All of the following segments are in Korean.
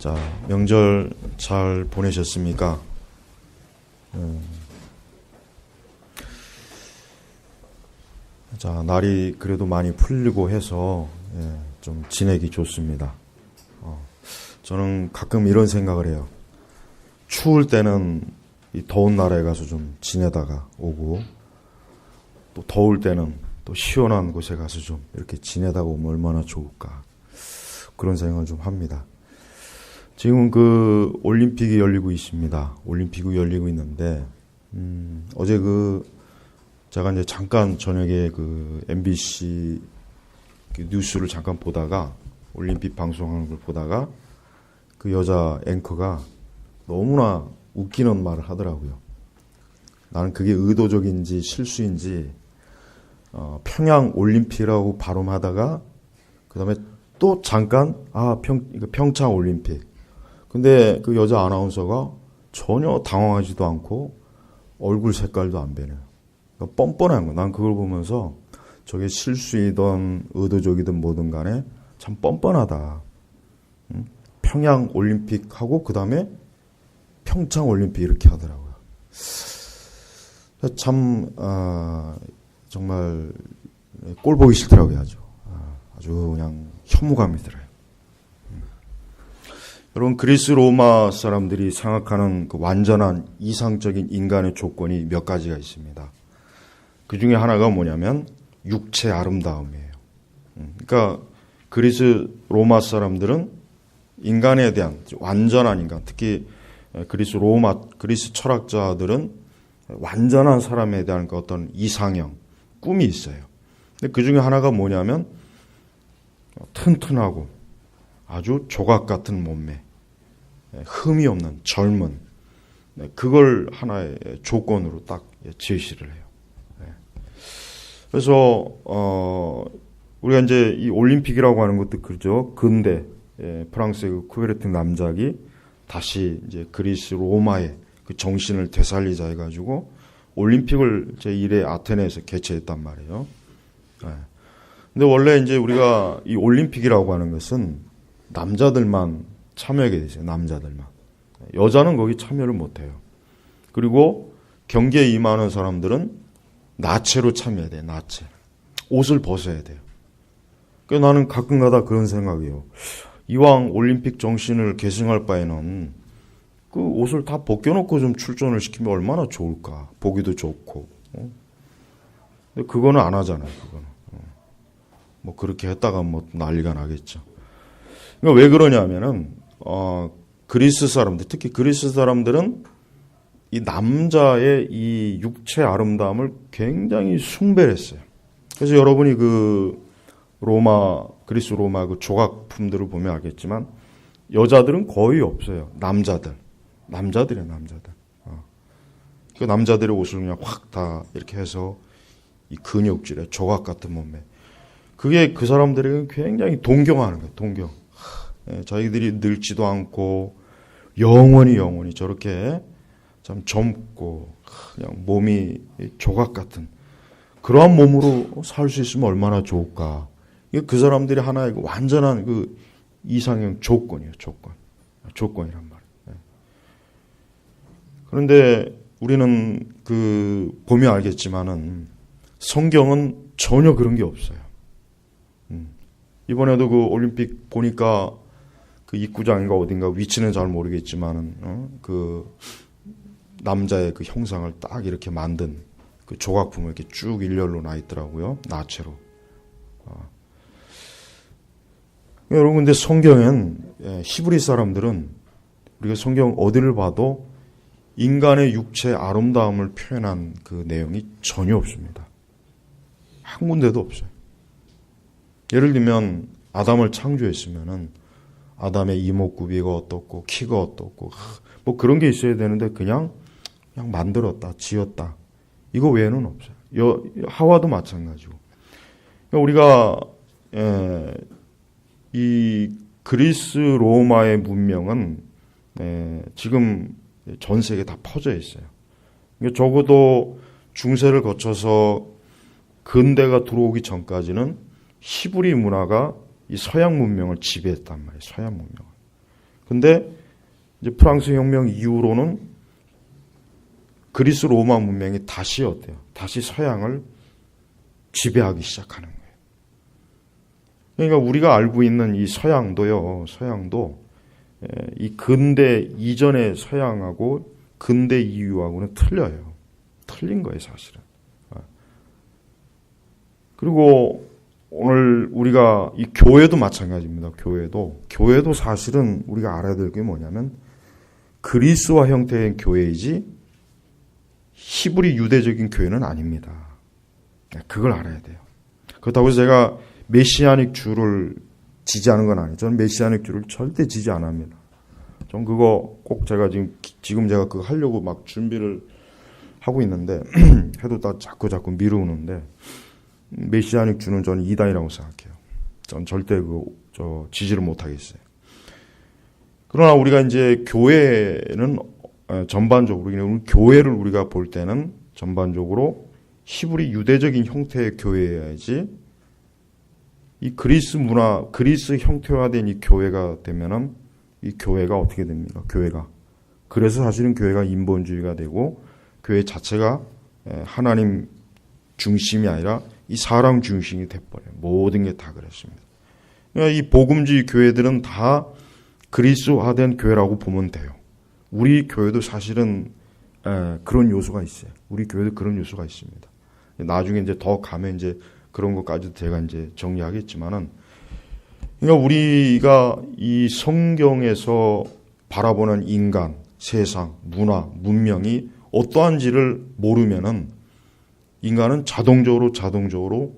자, 명절 잘 보내셨습니까? 자, 날이 그래도 많이 풀리고 해서 좀 지내기 좋습니다. 저는 가끔 이런 생각을 해요. 추울 때는 이 더운 나라에 가서 좀 지내다가 오고, 또 더울 때는 또 시원한 곳에 가서 좀 이렇게 지내다가 오면 얼마나 좋을까, 그런 생각을 좀 합니다. 지금 그 올림픽이 열리고 있습니다. 올림픽이 열리고 있는데, 어제 제가 이제 잠깐 저녁에 MBC 뉴스를 잠깐 보다가, 올림픽 방송하는 걸 보다가, 그 여자 앵커가 너무나 웃기는 말을 하더라고요. 나는 그게 의도적인지 실수인지, 평양 올림픽이라고 발음하다가, 그 다음에 또 잠깐, 평창 올림픽. 근데 그 여자 아나운서가 전혀 당황하지도 않고 얼굴 색깔도 안 변해요. 그러니까 뻔뻔한 거. 난 그걸 보면서 저게 실수이든 의도적이든 뭐든 간에 참 뻔뻔하다. 평양 올림픽하고 그 다음에 평창 올림픽 이렇게 하더라고요. 참 정말 꼴 보기 싫더라고요. 아주 그냥 혐오감이 들어요. 여러분, 그리스 로마 사람들이 생각하는 그 완전한 이상적인 인간의 조건이 몇 가지가 있습니다. 그 중에 하나가 뭐냐면 육체 아름다움이에요. 그러니까 그리스 로마 사람들은 인간에 대한 완전한 인간, 특히 그리스 철학자들은 완전한 사람에 대한 그 어떤 이상형, 꿈이 있어요. 근데 그 중에 하나가 뭐냐면 튼튼하고 아주 조각 같은 몸매, 흠이 없는 젊은, 그걸 하나의 조건으로 딱 제시를 해요. 그래서 우리가 이제 이 올림픽이라고 하는 것도 그죠. 근대 프랑스의 그 쿠베르트 남작이 다시 이제 그리스 로마의 그 정신을 되살리자 해가지고 올림픽을 제1회 아테네에서 개최했단 말이에요. 근데 원래 이제 우리가 이 올림픽이라고 하는 것은 남자들만 참여하게 되죠. 남자들만. 여자는 거기 참여를 못해요. 그리고 경기에 임하는 사람들은 나체로 참여해야 돼요. 나체. 옷을 벗어야 돼요. 그래서 나는 가끔가다 그런 생각이에요. 이왕 올림픽 정신을 계승할 바에는 그 옷을 다 벗겨놓고 좀 출전을 시키면 얼마나 좋을까. 보기도 좋고. 근데 그거는 안 하잖아요. 그거는. 뭐 그렇게 했다가 뭐 난리가 나겠죠. 그러니까 왜 그러냐면은 그리스 사람들, 특히 그리스 사람들은 이 남자의 이 육체 아름다움을 굉장히 숭배했어요. 그래서 여러분이 그리스 로마 그 조각품들을 보면 알겠지만 여자들은 거의 없어요. 남자들이에요, 남자들. 그 남자들의 옷을 그냥 확 다 이렇게 해서 이 근육질에 조각 같은 몸매. 그게 그 사람들에게 굉장히 동경하는 거예요, 동경. 자기들이 늙지도 않고 영원히 저렇게 참 젊고 그냥 몸이 조각 같은 그러한 몸으로 살 수 있으면 얼마나 좋을까. 이게 그 사람들이 하나의 완전한 그 이상형 조건이에요. 조건이란 말이에요. 그런데 우리는 보면 알겠지만은 성경은 전혀 그런 게 없어요. 이번에도 그 올림픽 보니까 그 입구장인가 어딘가 위치는 잘 모르겠지만은 그 남자의 그 형상을 딱 이렇게 만든 그 조각품을 이렇게 쭉 일렬로 나 있더라고요. 나체로. 여러분, 근데 성경엔 히브리 사람들은 우리가 성경 어디를 봐도 인간의 육체 아름다움을 표현한 그 내용이 전혀 없습니다. 한 군데도 없어요. 예를 들면 아담을 창조했으면은 아담의 이목구비가 어떻고 키가 어떻고 뭐 그런 게 있어야 되는데 그냥 만들었다, 지었다. 이거 외에는 없어요. 하와도 마찬가지고. 그러니까 우리가 이 그리스 로마의 문명은 지금 전 세계에 다 퍼져 있어요. 그러니까 적어도 중세를 거쳐서 근대가 들어오기 전까지는 히브리 문화가 이 서양 문명을 지배했단 말이에요. 서양 문명을. 근데 이제 프랑스 혁명 이후로는 그리스 로마 문명이 다시 어때요? 다시 서양을 지배하기 시작하는 거예요. 그러니까 우리가 알고 있는 이 서양도 이 근대 이전의 서양하고 근대 이후하고는 틀려요. 틀린 거예요, 사실은. 그리고 오늘 우리가 이 교회도 마찬가지입니다. 교회도 사실은 우리가 알아야 될 게 뭐냐면 그리스와 형태의 교회이지 히브리 유대적인 교회는 아닙니다. 그걸 알아야 돼요. 그렇다고 해서 제가 메시아닉 주를 지지하는 건 아니에요. 저는 메시아닉 주를 절대 지지 안 합니다. 전 그거 꼭 제가 지금 제가 그거 하려고 막 준비를 하고 있는데 해도 다 자꾸 미루는데 메시아닉 주는 저는 이단이라고 생각해요. 전 절대 지지를 못 하겠어요. 그러나 우리가 이제 교회는 전반적으로 교회를 우리가 볼 때는 전반적으로 히브리 유대적인 형태의 교회여야지 이 그리스 문화, 그리스 형태화된 이 교회가 되면은 이 교회가 어떻게 됩니까? 교회가. 그래서 사실은 교회가 인본주의가 되고 교회 자체가 하나님 중심이 아니라 이 사람 중심이 돼버려요. 모든 게 다 그렇습니다. 그러니까 이 복음주의 교회들은 다 그리스화된 교회라고 보면 돼요. 우리 교회도 사실은 그런 요소가 있어요. 우리 교회도 그런 요소가 있습니다. 나중에 이제 더 가면 이제 그런 것까지도 제가 이제 정리하겠지만은, 그러니까 우리가 이 성경에서 바라보는 인간, 세상, 문화, 문명이 어떠한지를 모르면은 인간은 자동적으로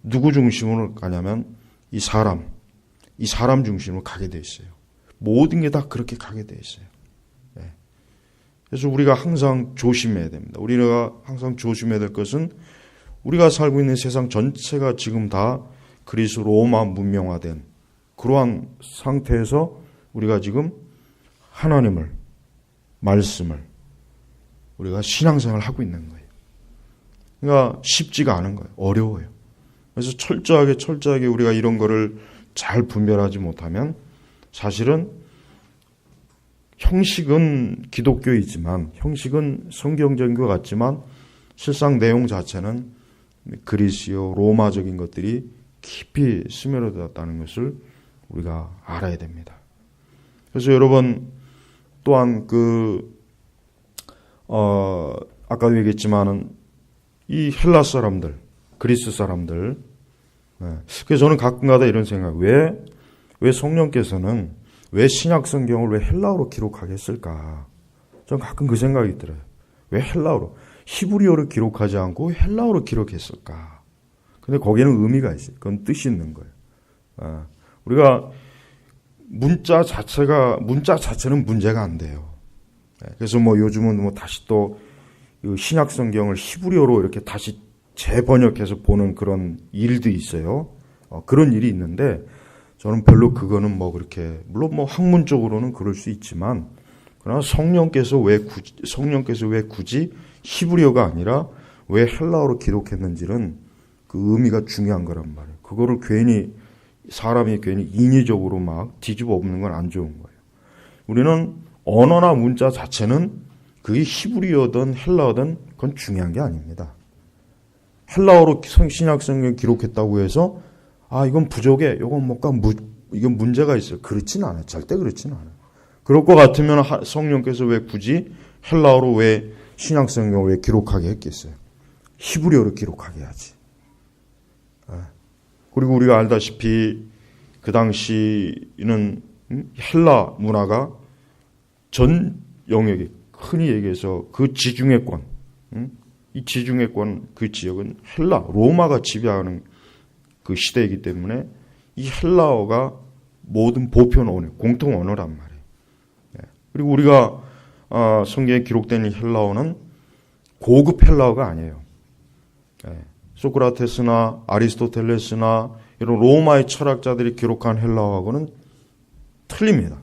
누구 중심으로 가냐면 이 사람 중심으로 가게 돼 있어요. 모든 게 다 그렇게 가게 돼 있어요. 그래서 우리가 항상 조심해야 됩니다. 우리가 항상 조심해야 될 것은 우리가 살고 있는 세상 전체가 지금 다 그리스 로마 문명화된 그러한 상태에서 우리가 지금 하나님을, 말씀을 우리가 신앙생활을 하고 있는 거예요. 그러니까 쉽지가 않은 거예요. 어려워요. 그래서 철저하게 우리가 이런 거를 잘 분별하지 못하면 사실은 형식은 기독교이지만, 형식은 성경적인 것 같지만 실상 내용 자체는 그리스요 로마적인 것들이 깊이 스며들었다는 것을 우리가 알아야 됩니다. 그래서 여러분 또한 아까도 얘기했지만은 이 헬라 사람들, 그리스 사람들, 그래서 저는 가끔가다 이런 생각, 왜 성령께서는 왜 신약 성경을 왜 헬라어로 기록하게 했을까? 저는 가끔 그 생각이 들어요. 왜 헬라어로? 히브리어로 기록하지 않고 헬라어로 기록했을까? 근데 거기에는 의미가 있어요. 그건 뜻이 있는 거예요. 우리가 문자 자체는 문제가 안 돼요. 그래서 요즘은 다시 또 신약 성경을 히브리어로 이렇게 다시 재번역해서 보는 그런 일도 있어요. 그런 일이 있는데 저는 별로 그거는 그렇게, 물론 학문적으로는 그럴 수 있지만, 그러나 성령께서 왜 굳이 히브리어가 아니라 왜 헬라어로 기록했는지는 그 의미가 중요한 거란 말이에요. 그거를 사람이 괜히 인위적으로 막 뒤집어 엎는 건 안 좋은 거예요. 우리는 언어나 문자 자체는 그게 히브리어든 헬라어든 그건 중요한 게 아닙니다. 헬라어로 신약 성경 기록했다고 해서 이건 부족해, 이건 문제가 있어요. 그렇지는 않아요. 절대 그렇지는 않아요. 그럴 것 같으면 성령께서 왜 굳이 헬라어로 왜 신약 성경을 왜 기록하게 했겠어요? 히브리어로 기록하게 해야지. 그리고 우리가 알다시피 그 당시는 헬라 문화가 전 영역에, 흔히 얘기해서 그 지중해권, 이 지중해권 그 지역은 로마가 지배하는 그 시대이기 때문에 이 헬라어가 모든 보편 언어, 공통 언어란 말이에요. 그리고 우리가 성경에 기록된 이 헬라어는 고급 헬라어가 아니에요. 소크라테스나 아리스토텔레스나 이런 로마의 철학자들이 기록한 헬라어하고는 틀립니다.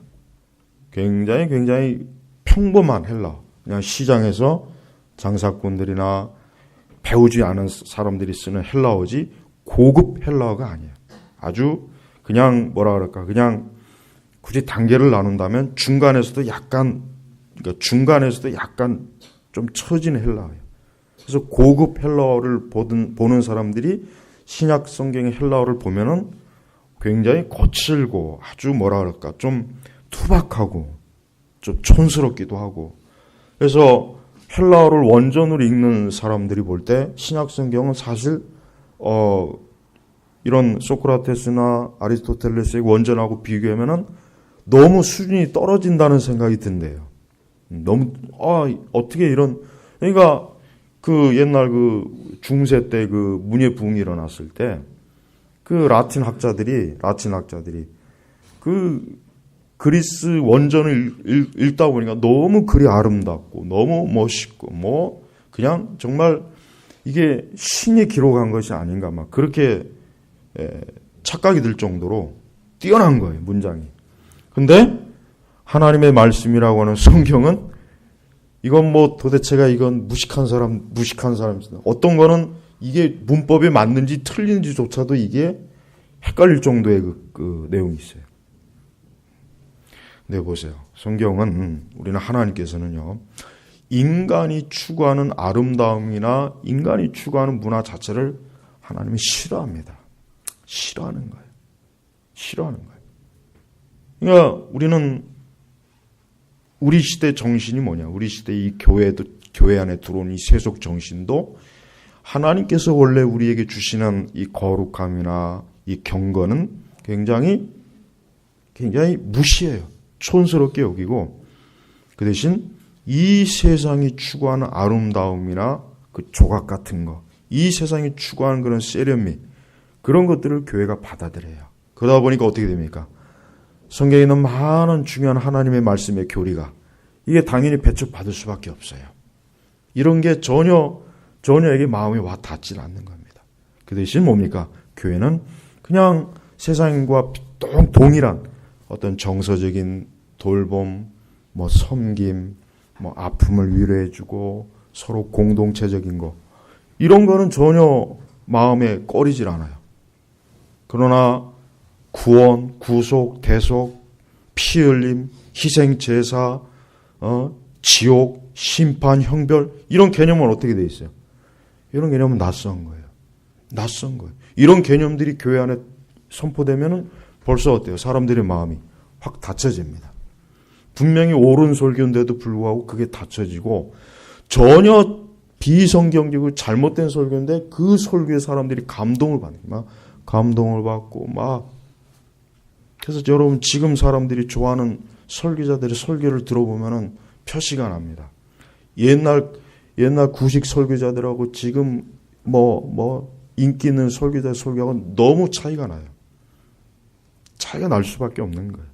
굉장히 평범한 헬라어. 그냥 시장에서 장사꾼들이나 배우지 않은 사람들이 쓰는 헬라어지 고급 헬라어가 아니에요. 아주 그냥 그냥 굳이 단계를 나눈다면 중간에서도 약간 좀 처진 헬라어예요. 그래서 고급 헬라어를 보는 사람들이 신약 성경의 헬라어를 보면은 굉장히 거칠고 아주 뭐라 그럴까 좀 투박하고 좀 촌스럽기도 하고, 그래서 헬라어를 원전으로 읽는 사람들이 볼 때 신약 성경은 사실 이런 소크라테스나 아리스토텔레스의 원전하고 비교하면은 너무 수준이 떨어진다는 생각이 든대요. 너무 어떻게 이런, 그러니까 그 옛날 그 중세 때 그 문예 부흥이 일어났을 때 그 라틴 학자들이 그 그리스 원전을 읽다 보니까 너무 글이 아름답고 너무 멋있고 뭐 그냥 정말 이게 신이 기록한 것이 아닌가 막 그렇게 착각이 들 정도로 뛰어난 거예요, 문장이. 근데 하나님의 말씀이라고 하는 성경은 이건 뭐 도대체가 이건 무식한 사람 어떤 거는 이게 문법에 맞는지 틀린지조차도 이게 헷갈릴 정도의 그 내용이 있어요. 네, 보세요. 성경은 우리는 하나님께서는요, 인간이 추구하는 아름다움이나 인간이 추구하는 문화 자체를 하나님이 싫어합니다. 싫어하는 거예요. 그러니까 우리는 우리 시대 정신이 뭐냐? 우리 시대 이 교회 안에 들어온 이 세속 정신도 하나님께서 원래 우리에게 주시는 이 거룩함이나 이 경건은 굉장히 무시해요. 촌스럽게 여기고, 그 대신 이 세상이 추구하는 아름다움이나 그 조각 같은 거, 이 세상이 추구하는 그런 세련미, 그런 것들을 교회가 받아들여요. 그러다 보니까 어떻게 됩니까? 성경에 있는 많은 중요한 하나님의 말씀의 교리가 이게 당연히 배척받을 수밖에 없어요. 이런 게 전혀에게 마음이 와 닿질 않는 겁니다. 그 대신 뭡니까? 교회는 그냥 세상과 동일한 어떤 정서적인 돌봄, 뭐 섬김, 뭐 아픔을 위로해주고 서로 공동체적인 거, 이런 거는 전혀 마음에 꺼리질 않아요. 그러나 구원, 구속, 대속, 피 흘림, 희생 제사, 지옥, 심판, 형벌, 이런 개념은 어떻게 돼 있어요? 이런 개념은 낯선 거예요. 이런 개념들이 교회 안에 선포되면은 벌써 어때요? 사람들의 마음이 확 닫혀집니다. 분명히 옳은 설교인데도 불구하고 그게 닫혀지고, 전혀 비성경적이고 잘못된 설교인데 그 설교에 사람들이 감동을 받고 막. 그래서 여러분 지금 사람들이 좋아하는 설교자들의 설교를 들어보면은 표시가 납니다. 옛날 구식 설교자들하고 지금 인기 있는 설교자의 설교하고는 너무 차이가 나요. 차이가 날 수밖에 없는 거예요.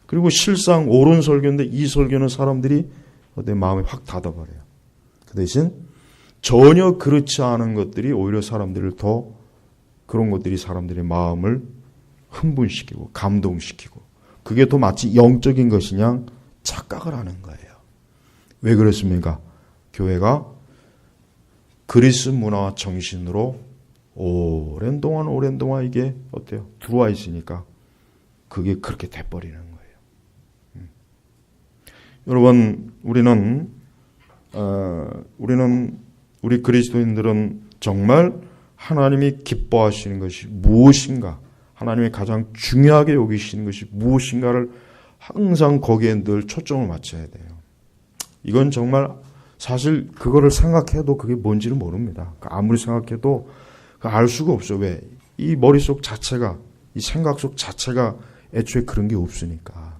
그리고 실상 옳은 설교인데 이 설교는 사람들이 내 마음에 확 닫아버려요. 그 대신 전혀 그렇지 않은 것들이 오히려 그런 것들이 사람들의 마음을 흥분시키고 감동시키고, 그게 더 마치 영적인 것이냐 착각을 하는 거예요. 왜 그렇습니까? 교회가 그리스 문화와 정신으로 오랜 동안 이게 어때요? 들어와 있으니까 그게 그렇게 돼버리는 거예요. 여러분, 우리 그리스도인들은 정말 하나님이 기뻐하시는 것이 무엇인가, 하나님이 가장 중요하게 여기시는 것이 무엇인가를 항상 거기에 늘 초점을 맞춰야 돼요. 이건 정말 사실 그거를 생각해도 그게 뭔지를 모릅니다. 아무리 생각해도 알 수가 없어요. 왜? 이 머릿속 자체가, 이 생각 속 자체가 애초에 그런 게 없으니까.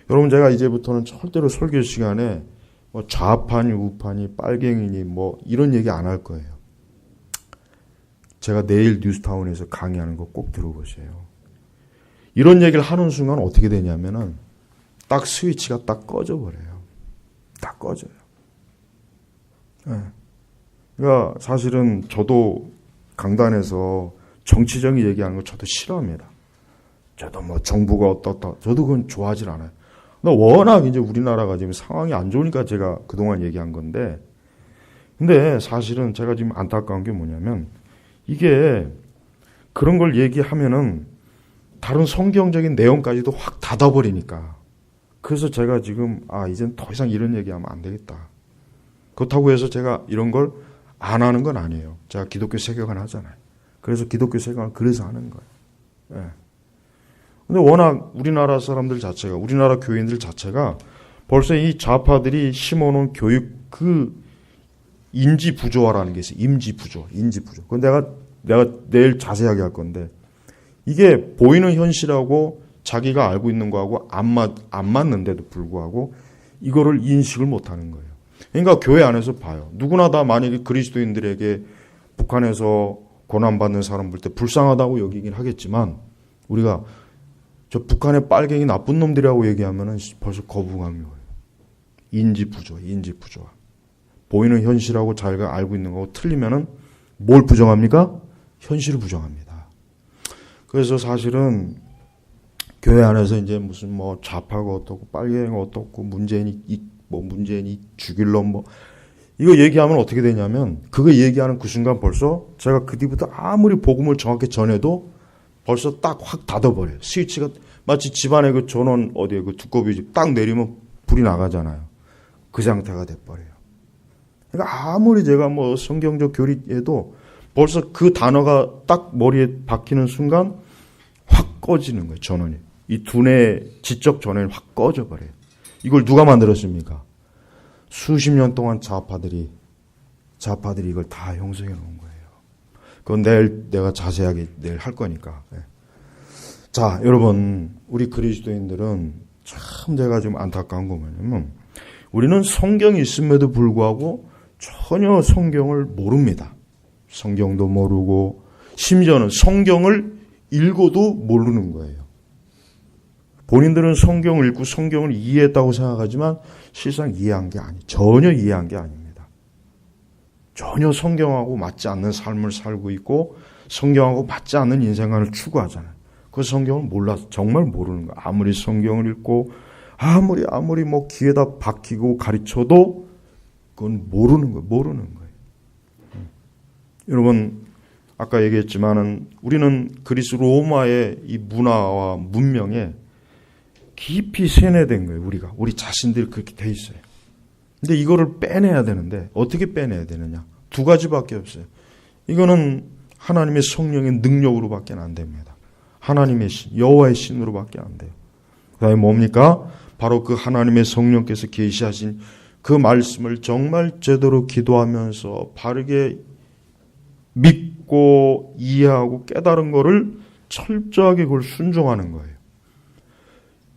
여러분, 제가 이제부터는 절대로 설교 시간에 뭐 좌파니 우파니 빨갱이니 뭐 이런 얘기 안 할 거예요. 제가 내일 뉴스타운에서 강의하는 거 꼭 들어보세요. 이런 얘기를 하는 순간 어떻게 되냐면은 딱 스위치가 딱 꺼져버려요. 딱 꺼져요. 네. 그러니까 사실은 저도 강단에서 정치적인 얘기하는 거 저도 싫어합니다. 저도 뭐 정부가 어떻다, 저도 그건 좋아하질 않아요. 워낙 이제 우리나라가 지금 상황이 안 좋으니까 제가 그동안 얘기한 건데, 근데 사실은 제가 지금 안타까운 게 뭐냐면, 이게 그런 걸 얘기하면은 다른 성경적인 내용까지도 확 닫아버리니까. 그래서 제가 지금 이젠 더 이상 이런 얘기하면 안 되겠다. 그렇다고 해서 제가 이런 걸 안 하는 건 아니에요. 제가 기독교 세계관 하잖아요. 그래서 기독교 세계관을 그래서 하는 거예요. 예. 근데 워낙 우리나라 사람들 자체가, 우리나라 교인들 자체가 벌써 이 좌파들이 심어놓은 교육 인지 부조화라는 게 있어요. 인지 부조. 그건 내가 내일 자세하게 할 건데, 이게 보이는 현실하고 자기가 알고 있는 거하고 안 맞는데도 불구하고 이거를 인식을 못 하는 거예요. 그러니까 교회 안에서 봐요. 누구나 다 만약에 그리스도인들에게 북한에서 고난받는 사람 볼 때 불쌍하다고 여기긴 하겠지만, 우리가 저 북한의 빨갱이 나쁜 놈들이라고 얘기하면은 벌써 거부감이 와요. 인지 부조화. 보이는 현실하고 자기가 알고 있는 거하고 틀리면은 뭘 부정합니까? 현실을 부정합니다. 그래서 사실은 교회 안에서 이제 무슨 좌파가 어떻고 빨갱이가 어떻고 문재인이 죽일 놈 이거 얘기하면 어떻게 되냐면, 그거 얘기하는 그 순간 벌써 제가 그 뒤부터 아무리 복음을 정확히 전해도 벌써 딱 확 닫아버려요. 스위치가 마치 집안에 그 전원 어디에 그 두꺼비 딱 내리면 불이 나가잖아요. 그 상태가 돼버려요. 그러니까 아무리 제가 성경적 교리해도 벌써 그 단어가 딱 머리에 박히는 순간 확 꺼지는 거예요. 전원이. 이 두뇌 지적 전원이 확 꺼져버려요. 이걸 누가 만들었습니까? 수십 년 동안 좌파들이 이걸 다 형성해 놓은 거예요. 그건 내가 자세하게 내일 할 거니까. 자, 여러분, 우리 그리스도인들은 참 제가 좀 안타까운 거 뭐냐면, 우리는 성경이 있음에도 불구하고 전혀 성경을 모릅니다. 성경도 모르고, 심지어는 성경을 읽어도 모르는 거예요. 본인들은 성경을 읽고 성경을 이해했다고 생각하지만 실상 전혀 이해한 게 아닙니다. 전혀 성경하고 맞지 않는 삶을 살고 있고 성경하고 맞지 않는 인생관을 추구하잖아요. 그 성경을 몰라서 정말 모르는 거예요. 아무리 성경을 읽고 아무리 귀에다 박히고 가르쳐도 그건 모르는 거예요. 여러분, 아까 얘기했지만은 우리는 그리스 로마의 이 문화와 문명에 깊이 세뇌된 거예요. 우리 자신들이 그렇게 돼 있어요. 근데 이거를 빼내야 되는데 어떻게 빼내야 되느냐? 두 가지밖에 없어요. 이거는 하나님의 성령의 능력으로밖에 안 됩니다. 하나님의 신, 여호와의 신으로밖에 안 돼요. 그다음에 뭡니까? 바로 그 하나님의 성령께서 계시하신 그 말씀을 정말 제대로 기도하면서 바르게 믿고 이해하고 깨달은 거를 철저하게 그걸 순종하는 거예요.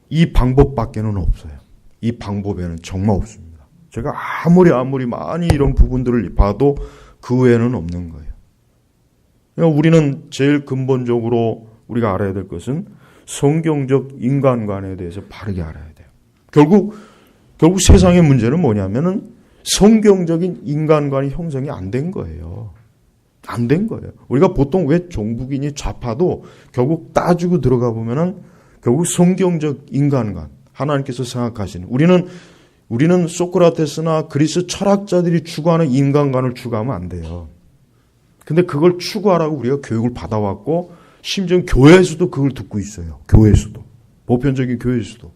이 방법밖에는 없어요. 이 방법에는 정말 없습니다. 제가 아무리 많이 이런 부분들을 봐도 그 외에는 없는 거예요. 그러니까 우리는 제일 근본적으로 우리가 알아야 될 것은 성경적 인간관에 대해서 바르게 알아야 돼요. 결국 세상의 문제는 뭐냐면은 성경적인 인간관이 형성이 안 된 거예요. 안 된 거예요. 우리가 보통 왜 종북이니 좌파도 결국 따지고 들어가 보면은 결국 성경적 인간관, 하나님께서 생각하시는, 우리는 소크라테스나 그리스 철학자들이 추구하는 인간관을 추구하면 안 돼요. 근데 그걸 추구하라고 우리가 교육을 받아왔고, 심지어 교회에서도 그걸 듣고 있어요. 교회에서도. 보편적인 교회에서도.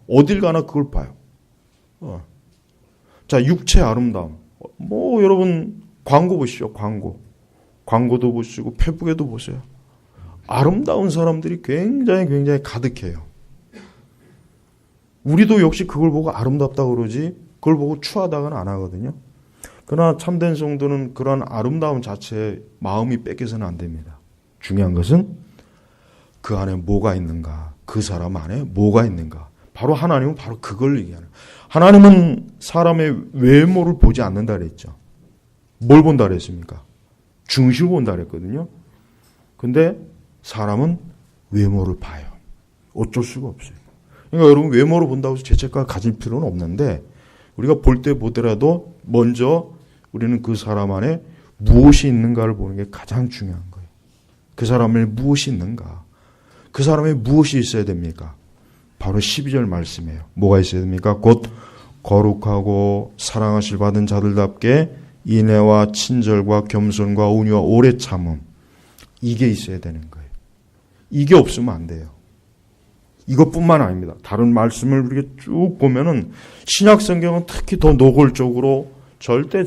어딜 가나 그걸 봐요. 자, 육체의 아름다움. 여러분, 광고 보시죠, 광고. 광고도 보시고, 페북에도 보세요. 아름다운 사람들이 굉장히 가득해요. 우리도 역시 그걸 보고 아름답다고 그러지 그걸 보고 추하다고는 안 하거든요. 그러나 참된 성도는 그런 아름다움 자체에 마음이 뺏겨서는 안 됩니다. 중요한 것은 그 안에 뭐가 있는가, 그 사람 안에 뭐가 있는가. 바로 하나님은 바로 그걸 얘기하는. 하나님은 사람의 외모를 보지 않는다 그랬죠. 뭘 본다 그랬습니까? 중심을 본다 그랬거든요. 근데 사람은 외모를 봐요. 어쩔 수가 없어요. 그러니까 여러분, 외모를 본다고 해서 죄책감을 가질 필요는 없는데, 우리가 볼 때 보더라도 먼저 우리는 그 사람 안에 무엇이 있는가를 보는 게 가장 중요한 거예요. 그 사람에 무엇이 있는가? 그 사람에 무엇이 있어야 됩니까? 바로 12절 말씀이에요. 뭐가 있어야 됩니까? 곧 거룩하고 사랑하실 받은 자들답게 인애와 친절과 겸손과 온유와 오래 참음. 이게 있어야 되는 거예요. 이게 없으면 안 돼요. 이것뿐만 아닙니다. 다른 말씀을 우리가 쭉 보면은 신약 성경은 특히 더 노골적으로 절대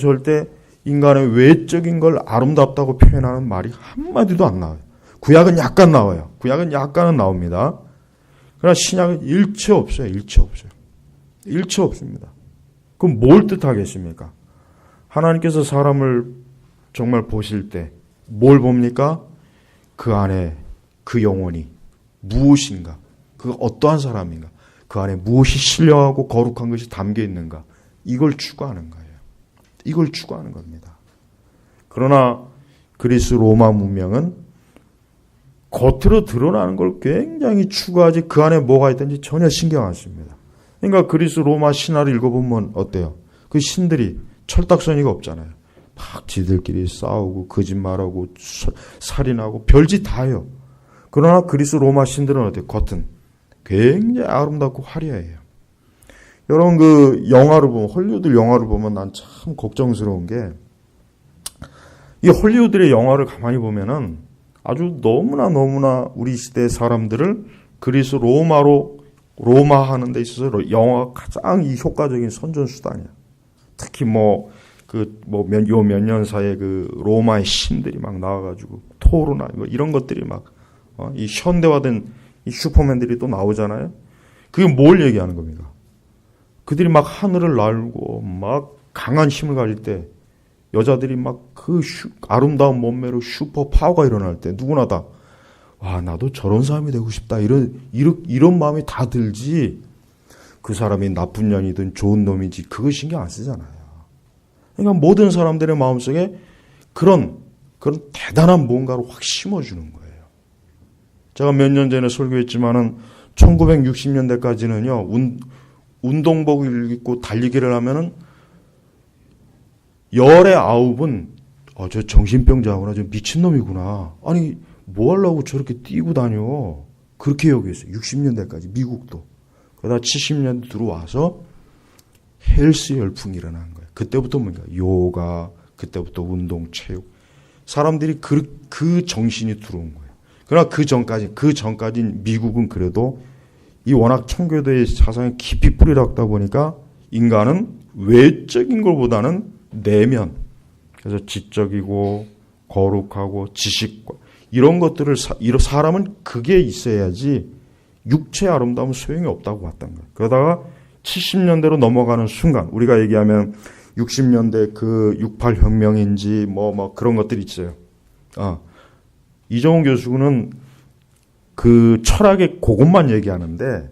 인간의 외적인 걸 아름답다고 표현하는 말이 한마디도 안 나와요. 구약은 약간 나와요. 구약은 약간은 나옵니다. 그러나 신약은 일체 없어요. 일체 없습니다. 그럼 뭘 뜻하겠습니까? 하나님께서 사람을 정말 보실 때 뭘 봅니까? 그 안에 그 영혼이 무엇인가? 그 어떠한 사람인가? 그 안에 무엇이 신령하고 거룩한 것이 담겨 있는가? 이걸 추구하는 거예요. 이걸 추구하는 겁니다. 그러나 그리스 로마 문명은 겉으로 드러나는 걸 굉장히 추구하지 그 안에 뭐가 있든지 전혀 신경 안 씁니다. 그러니까 그리스 로마 신화를 읽어보면 어때요? 그 신들이 철딱서니가 없잖아요. 막 지들끼리 싸우고 거짓말하고 살인하고 별짓 다 해요. 그러나 그리스 로마 신들은 어때요? 겉은 굉장히 아름답고 화려해요. 여러분 그 영화를 보면 헐리우드 영화를 보면 난 참 걱정스러운 게 이 헐리우드의 영화를 가만히 보면은 아주 너무나 우리 시대 사람들을 그리스 로마 하는 데 있어서 영화가 가장 이 효과적인 선전수단이야. 특히 요 몇 년 사이에 그 로마의 신들이 막 나와가지고 토르나 이런 것들이 막 이 현대화된 이 슈퍼맨들이 또 나오잖아요. 그게 뭘 얘기하는 겁니까? 그들이 막 하늘을 날고 막 강한 힘을 가질 때 여자들이 막 그 아름다운 몸매로 슈퍼 파워가 일어날 때 누구나 다 와 나도 저런 사람이 되고 싶다 이런 마음이 다 들지 그 사람이 나쁜 년이든 좋은 놈이지 그거 신경 안 쓰잖아요. 그러니까 모든 사람들의 마음속에 그런 대단한 뭔가를 확 심어주는 거예요. 제가 몇 년 전에 설교했지만은 1960년대까지는요 운동복을 입고 달리기를 하면은 열의 9은 저 정신병자구나, 저 미친놈이구나. 아니 뭐 하려고 저렇게 뛰고 다녀. 그렇게 여겼어요. 60년대까지 미국도. 그러다 70년대 들어와서 헬스 열풍이 일어난 거예요. 그때부터 뭔가 요가, 그때부터 운동, 체육. 사람들이 그 정신이 들어온 거예요. 그러나 그 전까지 미국은 그래도 이 워낙 청교도의 사상이 깊이 뿌리락다 보니까 인간은 외적인 것보다는 내면, 그래서 지적이고 거룩하고 지식과 이런 것들을 사람은 그게 있어야지 육체의 아름다움은 소용이 없다고 봤던 거예요. 그러다가 70년대로 넘어가는 순간 우리가 얘기하면 60년대 그 68 혁명인지 뭐 그런 것들이 있어요. 이정훈 교수는 그 철학의 그것만 얘기하는데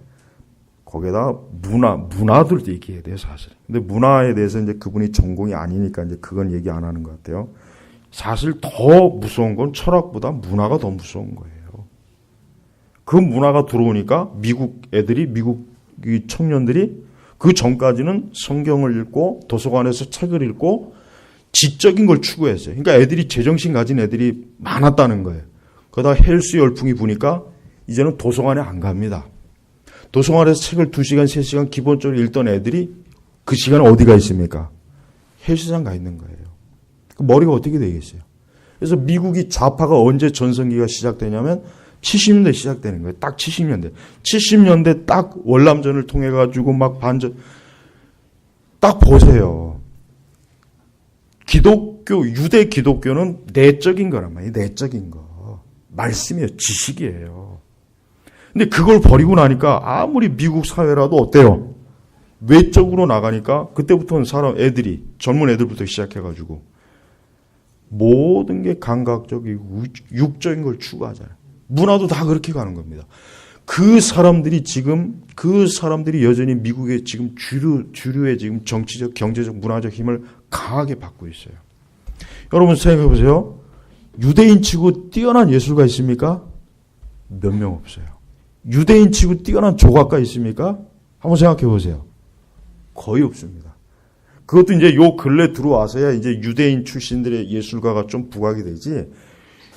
거기에다 문화들도 얘기해야 돼요, 사실. 근데 문화에 대해서 이제 그분이 전공이 아니니까 이제 그건 얘기 안 하는 것 같아요. 사실 더 무서운 건 철학보다 문화가 더 무서운 거예요. 그 문화가 들어오니까 미국 청년들이 그 전까지는 성경을 읽고 도서관에서 책을 읽고 지적인 걸 추구했어요. 그러니까 애들이 제정신 가진 애들이 많았다는 거예요. 그러다 헬스 열풍이 부니까 이제는 도서관에 안 갑니다. 도서관에서 책을 2시간, 3시간 기본적으로 읽던 애들이 그 시간에 어디가 있습니까? 헬스장 가 있는 거예요. 머리가 어떻게 되겠어요? 그래서 미국이 좌파가 언제 전성기가 시작되냐면 70년대 시작되는 거예요. 딱 70년대. 70년대 딱 월남전을 통해 가지고 막 반전. 딱 보세요. 유대 기독교는 내적인 거란 말이에요. 내적인 거. 말씀이에요. 지식이에요. 근데 그걸 버리고 나니까 아무리 미국 사회라도 어때요? 외적으로 나가니까 그때부터는 젊은 애들부터 시작해가지고 모든 게 감각적이고 육적인 걸 추구하잖아요. 문화도 다 그렇게 가는 겁니다. 그 사람들이 여전히 미국의 지금 주류의 지금 정치적, 경제적, 문화적 힘을 강하게 받고 있어요. 여러분 생각해 보세요. 유대인 치고 뛰어난 예술가 있습니까? 몇 명 없어요. 유대인 치고 뛰어난 조각가 있습니까? 한번 생각해 보세요. 거의 없습니다. 그것도 이제 요 근래 들어와서야 이제 유대인 출신들의 예술가가 좀 부각이 되지.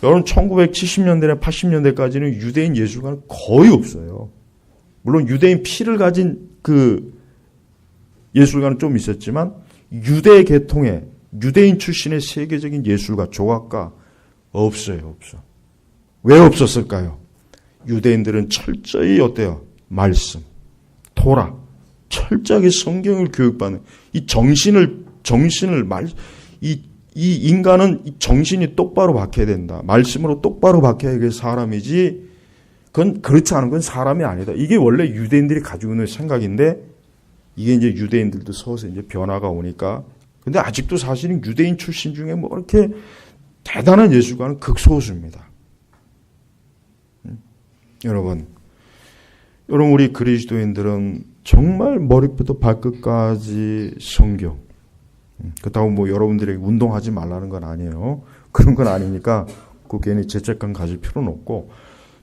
여러분 1970년대나 80년대까지는 유대인 예술가는 거의 없어요. 물론 유대인 피를 가진 그 예술가는 좀 있었지만 유대 계통의 유대인 출신의 세계적인 예술가, 조각가 없어요. 왜 없었을까요? 유대인들은 철저히 어때요? 말씀, 토라, 철저하게 성경을 교육받는 이 이 인간은 이 정신이 똑바로 박혀야 된다. 말씀으로 똑바로 박혀야 게 사람이지. 그건 그렇지 않은 건 사람이 아니다. 이게 원래 유대인들이 가지고 있는 생각인데 이게 이제 유대인들도 서서히 이제 변화가 오니까. 근데 아직도 사실은 유대인 출신 중에 뭐 이렇게 대단한 예술가는 극소수입니다. 여러분 우리 그리스도인들은 정말 머리부터 발끝까지 성경. 그렇다고 뭐 여러분들에게 운동하지 말라는 건 아니에요. 그런 건 아니니까 그 괜히 죄책감 가질 필요는 없고,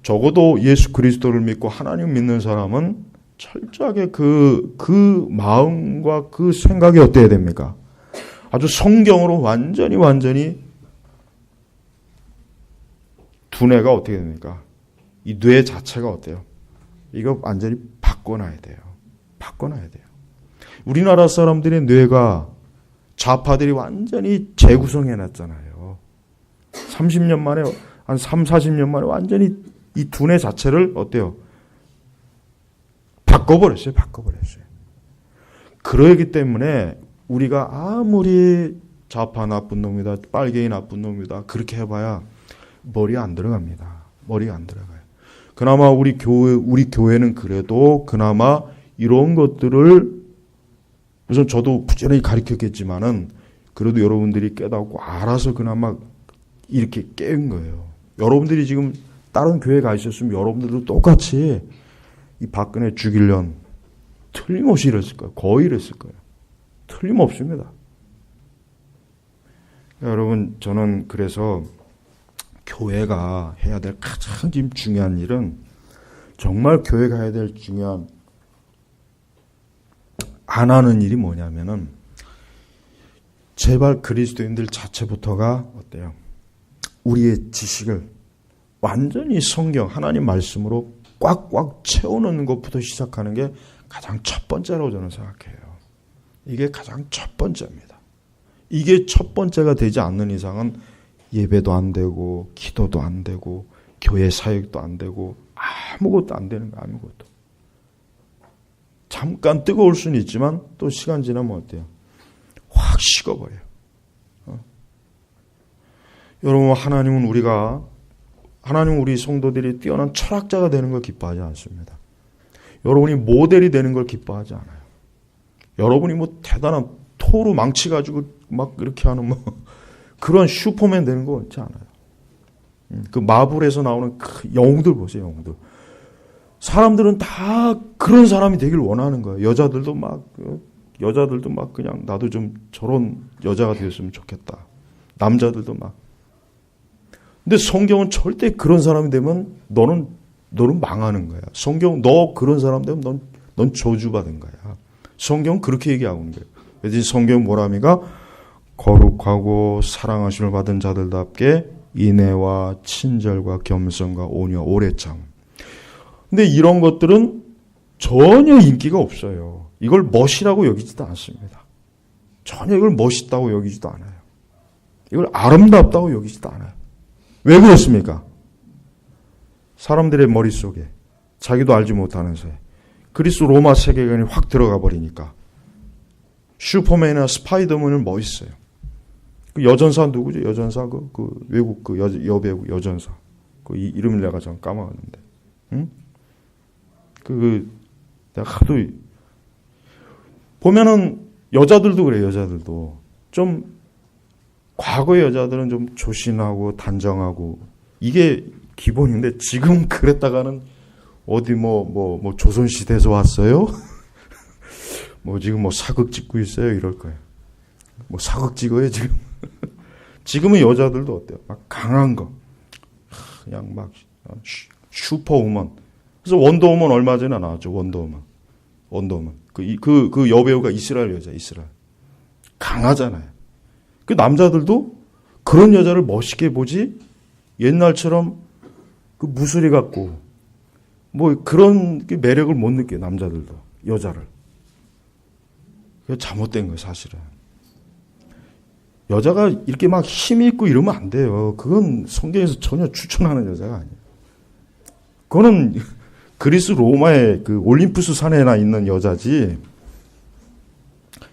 적어도 예수 그리스도를 믿고 하나님 믿는 사람은 철저하게 그 마음과 그 생각이 어때야 됩니까? 아주 성경으로 완전히 두뇌가 어떻게 됩니까? 이 뇌 자체가 어때요? 이거 완전히 바꿔놔야 돼요. 우리나라 사람들의 뇌가 좌파들이 완전히 재구성해놨잖아요. 30년 만에, 한 3, 40년 만에 완전히 이 두뇌 자체를 어때요? 바꿔버렸어요. 그러기 때문에 우리가 아무리 좌파 나쁜 놈이다, 빨갱이 나쁜 놈이다, 그렇게 해봐야 머리에 안 들어갑니다. 머리가 안 들어가요. 그나마 우리 교회는 그래도 그나마 이런 것들을, 우선 저도 부지런히 가르쳤겠지만은 그래도 여러분들이 깨닫고 알아서 그나마 이렇게 깨운 거예요. 여러분들이 지금 다른 교회 가 있었으면 여러분들도 똑같이 이 박근혜 죽이려는 틀림없이 이랬을 거예요. 거의 이랬을 거예요. 틀림없습니다. 여러분, 저는 그래서 교회가 해야 될 가장 지금 중요한 일은, 정말 교회가 해야 될 중요한 안 하는 일이 뭐냐면은, 제발 그리스도인들 자체부터가 어때요? 우리의 지식을 완전히 성경, 하나님 말씀으로 꽉꽉 채워넣는 것부터 시작하는 게 가장 첫 번째라고 저는 생각해요. 이게 가장 첫 번째입니다. 이게 첫 번째가 되지 않는 이상은 예배도 안 되고, 기도도 안 되고, 교회 사역도 안 되고, 아무것도 안 되는 거, 아무것도. 잠깐 뜨거울 수는 있지만 또 시간 지나면 어때요? 확 식어버려요. 여러분, 하나님은 우리 성도들이 뛰어난 철학자가 되는 걸 기뻐하지 않습니다. 여러분이 모델이 되는 걸 기뻐하지 않아요. 여러분이 뭐 대단한 토로 망치 가지고 막 이렇게 하는 뭐 그런 슈퍼맨 되는 거 있지 않아요. 그 마블에서 나오는 그 영웅들 보세요, 영웅들. 사람들은 다 그런 사람이 되길 원하는 거예요. 여자들도 막 그냥 나도 좀 저런 여자가 되었으면 좋겠다. 남자들도 막. 근데 성경은 절대 그런 사람이 되면 너는 망하는 거야. 성경, 너 그런 사람 되면 넌 저주받은 거야. 성경은 그렇게 얘기하고 있는 거예요. 그래서 성경 뭐랍니까? 거룩하고 사랑하심을 받은 자들답게 인애와 친절과 겸손과 온유와 오래 참. 근데 이런 것들은 전혀 인기가 없어요. 이걸 멋이라고 여기지도 않습니다. 전혀 이걸 멋있다고 여기지도 않아요. 이걸 아름답다고 여기지도 않아요. 왜 그렇습니까? 사람들의 머릿속에 자기도 알지 못하는 사이 그리스 로마 세계관이 확 들어가 버리니까 슈퍼맨이나 스파이더맨은 멋있어요. 그 여전사 누구죠? 여전사 그 외국 그 여배우 여전사 그 이름을 내가 좀 까먹었는데, 응? 내가 하도 보면은 여자들도 그래요. 여자들도 좀 과거의 여자들은 좀 조신하고 단정하고 이게 기본인데 지금 그랬다가는 어디 뭐 조선시대에서 왔어요? 뭐 지금 뭐 사극 찍고 있어요? 이럴 거예요. 뭐 사극 찍어요 지금? 지금은 여자들도 어때요? 막 강한 거, 그냥 막 슈퍼우먼. 그래서 원더우먼 얼마 전에 나왔죠. 원더우먼. 그 여배우가 이스라엘 여자, 이스라엘. 강하잖아요. 그 남자들도 그런 여자를 멋있게 보지, 옛날처럼 그 무술이 같고, 뭐 그런 매력을 못 느껴요, 남자들도. 여자를. 그게 잘못된 거예요, 사실은. 여자가 이렇게 막 힘있고 이러면 안 돼요. 그건 성경에서 전혀 추천하는 여자가 아니에요. 그거는 그리스 로마의 그 올림푸스 산에나 있는 여자지,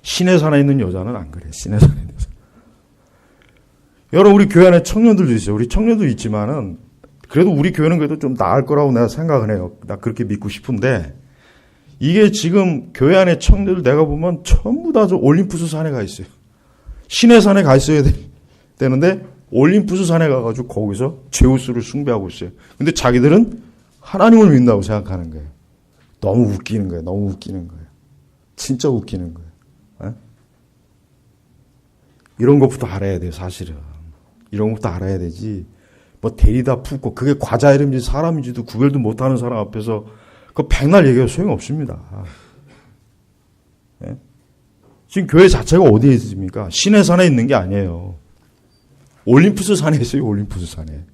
시내 산에 있는 여자는 안 그래. 시내 산에 있는 여자. 여러분, 우리 교회 안에 청년들도 있어요. 우리 청년도 있지만은, 그래도 우리 교회는 그래도 좀 나을 거라고 내가 생각을 해요. 나 그렇게 믿고 싶은데, 이게 지금 교회 안에 청년들 내가 보면 전부 다 저 올림푸스 산에 가 있어요. 시내 산에 가 있어야 되는데, 올림푸스 산에 가가지고 거기서 제우스를 숭배하고 있어요. 근데 자기들은 하나님을 믿는다고 생각하는 거예요. 너무 웃기는 거예요. 너무 웃기는 거예요. 진짜 웃기는 거예요. 에? 이런 것부터 알아야 돼요, 사실은. 이런 것부터 알아야 되지. 뭐 데리다 푸고 그게 과자 이름인지 사람인지도 구별도 못하는 사람 앞에서 그 백날 얘기해도 소용없습니다. 예? 지금 교회 자체가 어디에 있습니까? 시내산에 있는 게 아니에요. 올림푸스 산에 있어요. 올림푸스 산에.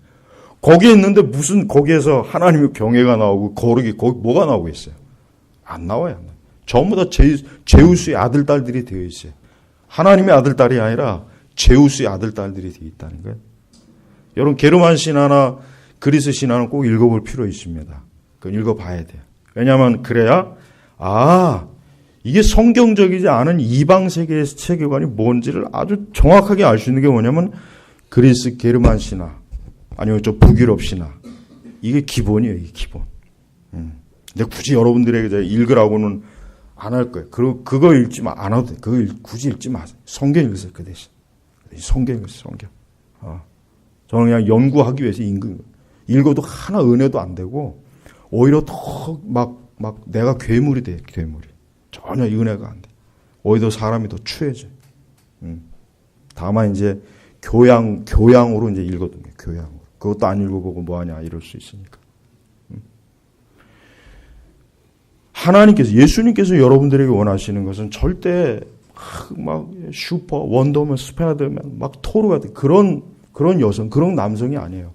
거기에 있는데 무슨 거기에서 하나님의 경외가 나오고 거룩이 거기 뭐가 나오고 있어요? 안 나와요. 안 나와요. 전부 다 제우스의 아들 딸들이 되어 있어요. 하나님의 아들 딸이 아니라 제우스의 아들 딸들이 되어 있다는 거예요. 여러분 게르만 신화나 그리스 신화는 꼭 읽어볼 필요 있습니다. 그건 읽어봐야 돼요. 왜냐하면 그래야 이게 성경적이지 않은 이방 세계의 세계관이 뭔지를 아주 정확하게 알 수 있는 게 뭐냐면 그리스 게르만 신화 아니면 저 북유럽 신화 이게 기본이에요. 이게 기본. 근데 굳이 여러분들에게 읽으라고는 안 할 거예요. 그거 읽지 안 해도 돼. 그거 굳이 읽지 마세요. 성경 읽으세요. 그 대신. 성경 읽으세요. 성경. 저는 그냥 연구하기 위해서 읽은 거예요. 읽어도 하나 은혜도 안 되고 오히려 더 막 내가 괴물이 돼. 괴물이. 전혀 은혜가 안 돼. 오히려 사람이 더 추해져. 다만 이제 교양으로 이제 읽거든요. 교양으로. 그것도 안 읽어보고 뭐하냐 이럴 수 있으니까. 하나님께서 예수님께서 여러분들에게 원하시는 것은 절대 막 슈퍼 원더맨 스파이더맨 막 토르 같은 그런 여성 그런 남성이 아니에요.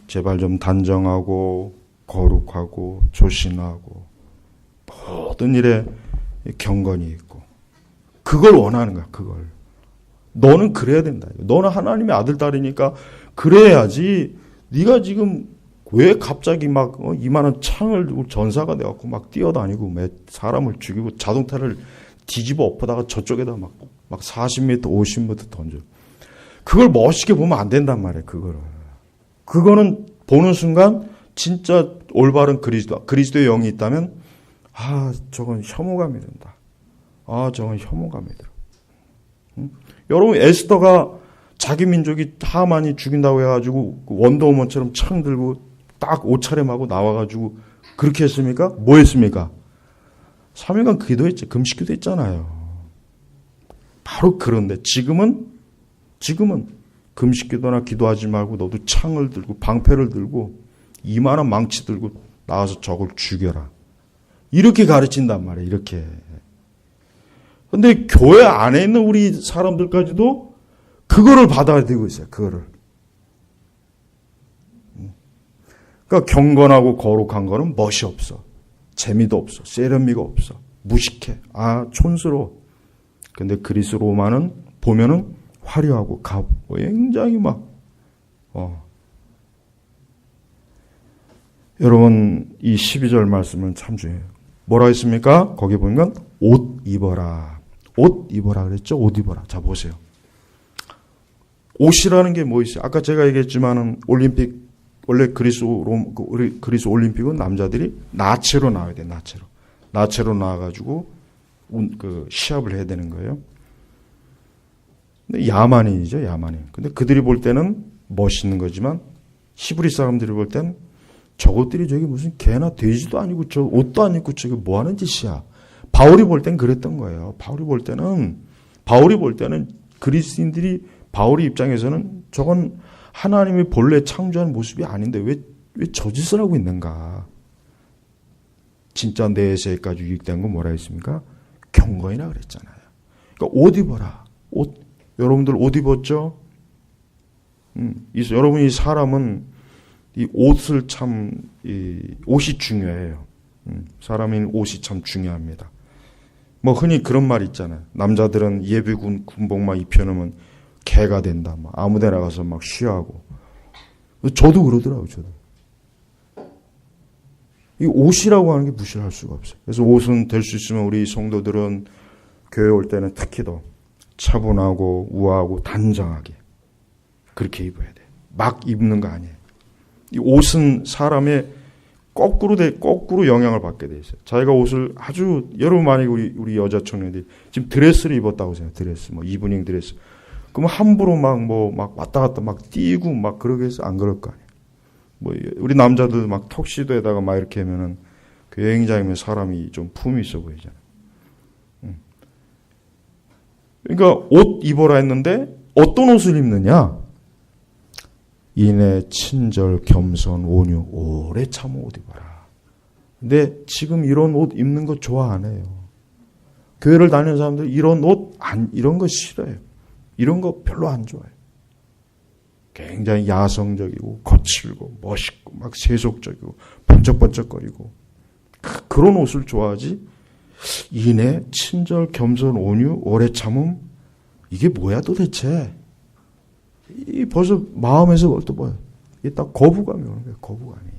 제발 좀 단정하고 거룩하고 조신하고 모든 일에 경건이 있고 그걸 원하는 거야. 그걸 너는 그래야 된다. 너는 하나님의 아들 딸이니까 그래야지. 네가 지금 왜 갑자기 막 이만한 창을 들고 전사가 돼갖고 막 뛰어다니고 사람을 죽이고 자동차를 뒤집어 엎어다가 저쪽에다 막 40m, 50m 던져. 그걸 멋있게 보면 안 된단 말이에요. 그거는 보는 순간 진짜 올바른 그리스도의 영이 있다면 저건 혐오감이 든다. 저건 혐오감이 들어. 여러분 에스더가 자기 민족이 하만이 죽인다고 해가지고 원더우먼처럼 창 들고 딱 옷차림하고 나와가지고 그렇게 했습니까? 뭐 했습니까? 3일간 기도했죠. 금식기도 했잖아요. 바로 그런데 지금은 금식기도나 기도하지 말고 너도 창을 들고 방패를 들고 이만한 망치 들고 나와서 적을 죽여라. 이렇게 가르친단 말이에요. 이렇게. 근데 교회 안에 있는 우리 사람들까지도 그거를 받아들이고 있어요. 그거를. 그러니까 경건하고 거룩한 거는 멋이 없어. 재미도 없어. 세련미가 없어. 무식해. 촌스러워. 근데 그리스 로마는 보면은 화려하고 굉장히 여러분 이 12절 말씀은 참 중요해요. 뭐라 했습니까? 거기 보면 옷 입어라. 옷 입어라 그랬죠? 옷 입어라. 자 보세요. 옷이라는 게 뭐 있어요? 아까 제가 얘기했지만은 올림픽 원래 그리스 올림픽은 남자들이 나체로 나와야 돼. 나체로 나와가지고 그 시합을 해야 되는 거예요. 근데 야만인이죠. 야만인. 근데 그들이 볼 때는 멋있는 거지만 히브리 사람들이 볼 때는 저것들이 저기 무슨 개나 돼지도 아니고 저 옷도 안 입고 저게 뭐 하는 짓이야. 바울이 볼 땐 그랬던 거예요. 바울이 볼 때는 그리스인들이 바울의 입장에서는 저건 하나님이 본래 창조한 모습이 아닌데 왜 저 짓을 하고 있는가. 진짜 내세까지 유익된 건 뭐라 했습니까? 경건이라 그랬잖아요. 그러니까 옷 입어라. 여러분들 옷 입었죠? 여러분 이 사람은 이 옷을 옷이 중요해요. 사람인 옷이 참 중요합니다. 뭐 흔히 그런 말 있잖아요. 남자들은 예비군 군복만 입혀놓으면 개가 된다. 아무데나 가서 막 쉬하고. 저도 그러더라고요. 저도. 이 옷이라고 하는 게 무시할 수가 없어요. 그래서 옷은 될 수 있으면 우리 성도들은 교회 올 때는 특히 더 차분하고 우아하고 단정하게 그렇게 입어야 돼요. 막 입는 거 아니에요. 이 옷은 사람의 거꾸로 영향을 받게 돼 있어요. 자기가 옷을 아주 여러분 만약에 우리 여자 청년들이 지금 드레스를 입었다고 생각해요. 드레스, 뭐 이브닝 드레스. 그러면 함부로 막 왔다 갔다 막 뛰고 막 그러게 해서 안 그럴 거 아니에요. 뭐 우리 남자들 막 턱시도에다가 막 이렇게 하면은 그 여행장이면 사람이 좀 품이 있어 보이잖아요. 그러니까 옷 입어라 했는데 어떤 옷을 입느냐? 인애, 친절, 겸손, 온유, 오래 참은 옷 입어라. 근데 지금 이런 옷 입는 거 좋아 안 해요. 교회를 다니는 사람들 이런 이런 거 싫어요. 이런 거 별로 안 좋아해요. 굉장히 야성적이고 거칠고 멋있고 막 세속적이고 번쩍번쩍거리고 그런 옷을 좋아하지. 인애, 친절, 겸손, 온유, 오래 참음 이게 뭐야 도대체? 이 벌써 마음에서 또 뭐야? 이게 딱 거부감이 오는 거예요. 거부감이.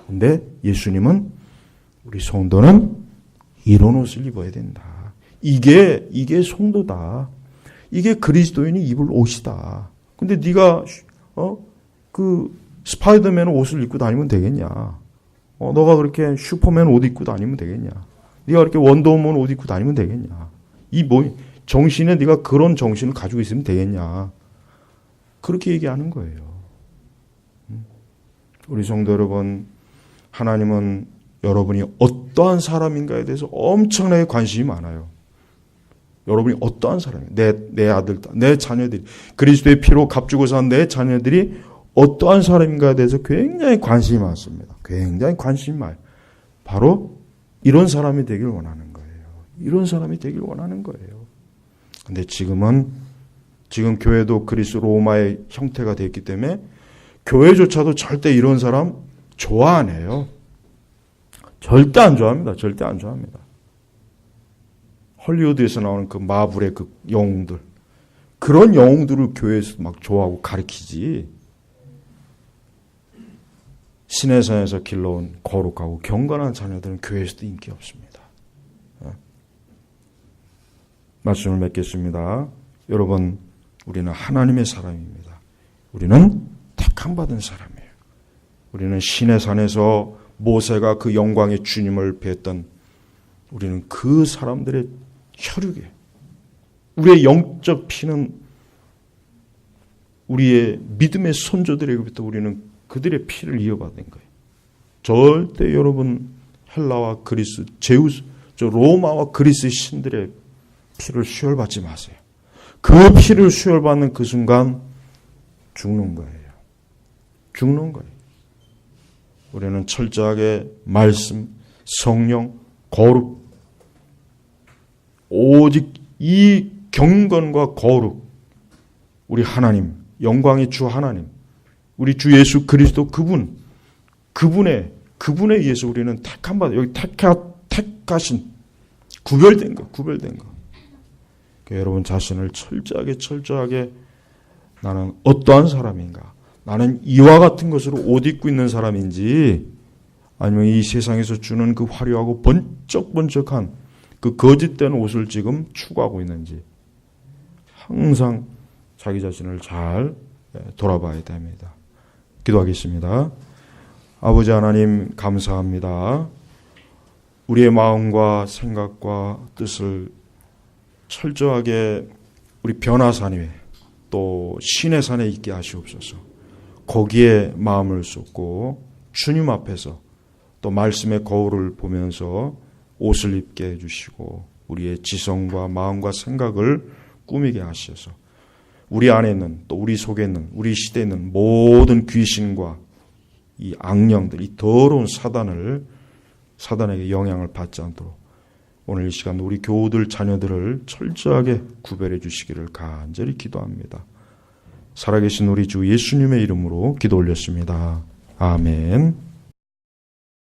근데 예수님은 우리 성도는 이런 옷을 입어야 된다. 이게 성도다. 이게 그리스도인이 입을 옷이다. 근데 네가 그 스파이더맨 옷을 입고 다니면 되겠냐? 너가 그렇게 슈퍼맨 옷 입고 다니면 되겠냐? 네가 그렇게 원더우먼 옷 입고 다니면 되겠냐? 정신에 네가 그런 정신을 가지고 있으면 되겠냐? 그렇게 얘기하는 거예요. 우리 성도 여러분, 하나님은 여러분이 어떠한 사람인가에 대해서 엄청나게 관심이 많아요. 여러분이 어떠한 사람이에요? 내 아들, 내 자녀들이 그리스도의 피로 값주고 산 내 자녀들이 어떠한 사람인가에 대해서 굉장히 관심이 많습니다. 굉장히 관심이 많아요. 바로 이런 사람이 되길 원하는 거예요. 이런 사람이 되길 원하는 거예요. 근데 지금 교회도 그리스 로마의 형태가 됐기 때문에 교회조차도 절대 이런 사람 좋아 안 해요. 절대 안 좋아합니다. 절대 안 좋아합니다. 헐리우드에서 나오는 그 마블의 그 영웅들, 그런 영웅들을 교회에서 막 좋아하고 가르치지. 시내산에서 길러온 거룩하고 경건한 자녀들은 교회에서도 인기 없습니다. 말씀을 맺겠습니다. 여러분, 우리는 하나님의 사람입니다. 우리는 택함 받은 사람이에요. 우리는 시내산에서 모세가 그 영광의 주님을 뵀던 우리는 그 사람들의 혈육이에요. 우리의 영적 피는 우리의 믿음의 선조들에게부터 우리는 그들의 피를 이어받은 거예요. 절대 여러분 헬라와 그리스, 제우스, 로마와 그리스 신들의 피를 수혈받지 마세요. 그 피를 수혈받는 그 순간 죽는 거예요. 죽는 거예요. 우리는 철저하게 말씀, 성령, 거룩, 오직 이 경건과 거룩, 우리 하나님, 영광의 주 하나님, 우리 주 예수 그리스도 그분에 의해서 우리는 택한 바, 여기 택하신, 구별된 거. 그러니까 여러분 자신을 철저하게 나는 어떠한 사람인가? 나는 이와 같은 것으로 옷 입고 있는 사람인지, 아니면 이 세상에서 주는 그 화려하고 번쩍번쩍한 그 거짓된 옷을 지금 추구하고 있는지 항상 자기 자신을 잘 돌아봐야 됩니다. 기도하겠습니다. 아버지 하나님 감사합니다. 우리의 마음과 생각과 뜻을 철저하게 우리 변화산 위에 또 시내산에 있게 하시옵소서. 거기에 마음을 쏟고 주님 앞에서 또 말씀의 거울을 보면서 옷을 입게 해주시고 우리의 지성과 마음과 생각을 꾸미게 하셔서 우리 안에 있는 또 우리 속에 있는 우리 시대에 있는 모든 귀신과 이 악령들, 이 더러운 사단에게 영향을 받지 않도록 오늘 이 시간 우리 교우들 자녀들을 철저하게 구별해 주시기를 간절히 기도합니다. 살아계신 우리 주 예수님의 이름으로 기도 올렸습니다. 아멘.